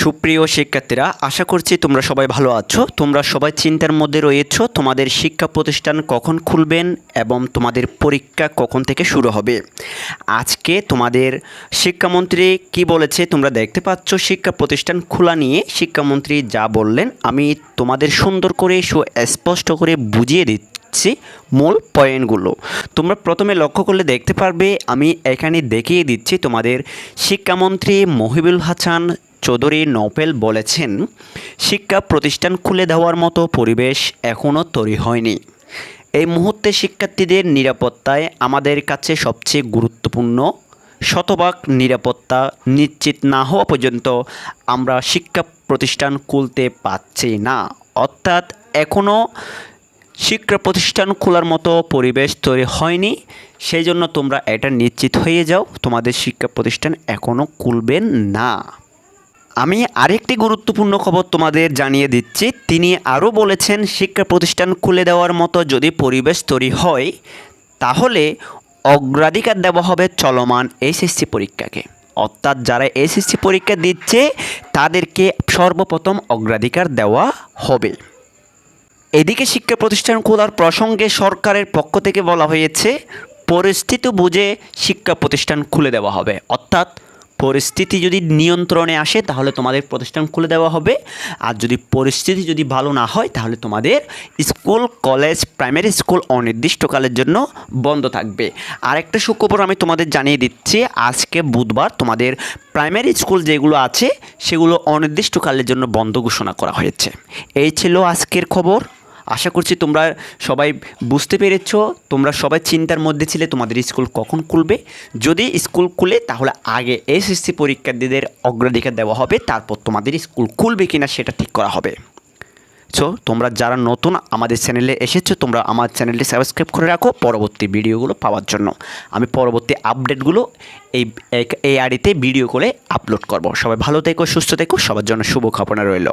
সুপ্রিয় শিক্ষার্থীরা, আশা করছি তোমরা সবাই ভালো আছো। তোমরা সবাই চিন্তার মধ্যে রয়েছো তোমাদের শিক্ষা প্রতিষ্ঠান কখন খুলবেন এবং তোমাদের পরীক্ষা কখন থেকে শুরু হবে। আজকে তোমাদের শিক্ষামন্ত্রী কি বলেছে তোমরা দেখতে পাচ্ছ। শিক্ষা প্রতিষ্ঠান খোলা নিয়ে শিক্ষামন্ত্রী যা বললেন আমি তোমাদের সুন্দর করে স্পষ্ট করে বুঝিয়ে দিচ্ছি মূল পয়েন্টগুলো। তোমরা প্রথমে লক্ষ্য করলে দেখতে পারবে, আমি এখানে দেখিয়ে দিচ্ছি। তোমাদের শিক্ষামন্ত্রী মহিবুল হাসান চৌধুরী নোবেল বলেছেন, শিক্ষা প্রতিষ্ঠান খুলে দেওয়ার মতো পরিবেশ এখনও তৈরি হয়নি। এই মুহূর্তে শিক্ষার্থীদের নিরাপত্তায় আমাদের কাছে সবচেয়ে গুরুত্বপূর্ণ। শতভাগ নিরাপত্তা নিশ্চিত না হওয়া পর্যন্ত আমরা শিক্ষা প্রতিষ্ঠান খুলতে পারছি না। অর্থাৎ এখনও শিক্ষা প্রতিষ্ঠান খোলার মতো পরিবেশ তৈরি হয়নি। সেই জন্য তোমরা এটা নিশ্চিত হয়ে যাও তোমাদের শিক্ষা প্রতিষ্ঠান এখনও খুলবেন না। আমি আরেকটি গুরুত্বপূর্ণ খবর তোমাদের জানিয়ে দিচ্ছি। তিনি আরও বলেছেন, শিক্ষা প্রতিষ্ঠান খুলে দেওয়ার মতো যদি পরিবেশ তৈরি হয় তাহলে অগ্রাধিকার দেওয়া হবে চলমান এসএসসি পরীক্ষাকে। অর্থাৎ যারা এসএসসি পরীক্ষা দিচ্ছে তাদেরকে সর্বপ্রথম অগ্রাধিকার দেওয়া হবে। এদিকে শিক্ষা প্রতিষ্ঠান খোলার প্রসঙ্গে সরকারের পক্ষ থেকে বলা হয়েছে, পরিস্থিতি বুঝে শিক্ষা প্রতিষ্ঠান খুলে দেওয়া হবে। অর্থাৎ পরিস্থিতি যদি নিয়ন্ত্রণে আসে তাহলে তোমাদের প্রতিষ্ঠান খুলে দেওয়া হবে, আর যদি পরিস্থিতি যদি ভালো না হয় তাহলে তোমাদের স্কুল, কলেজ, প্রাইমারি স্কুল অনির্দিষ্টকালের জন্য বন্ধ থাকবে। আরেকটা সুখবর আমি তোমাদের জানিয়ে দিচ্ছি, আজকে বুধবার তোমাদের প্রাইমারি স্কুল যেগুলো আছে সেগুলো অনির্দিষ্টকালের জন্য বন্ধ ঘোষণা করা হয়েছে। এই ছিল আজকের খবর। আশা করছি তোমরা সবাই বুঝতে পেরেছ। তোমরা সবাই চিন্তার মধ্যে ছিলে তোমাদের স্কুল কখন খুলবে। যদি স্কুল খুলে তাহলে আগে এসএসসি পরীক্ষার্থীদের অগ্রাধিকার দেওয়া হবে, তারপর তোমাদের স্কুল খুলবে কিনা সেটা ঠিক করা হবে। সো তোমরা যারা নতুন আমাদের চ্যানেলে এসেছো তোমরা আমার চ্যানেলটি সাবস্ক্রাইব করে রাখো পরবর্তী ভিডিওগুলো পাওয়ার জন্য। আমি পরবর্তী আপডেটগুলো এই আইডিতে ভিডিও করে আপলোড করব। সবাই ভালো থেকো, সুস্থ থেকো, সবার জন্য শুভকামনা রইল।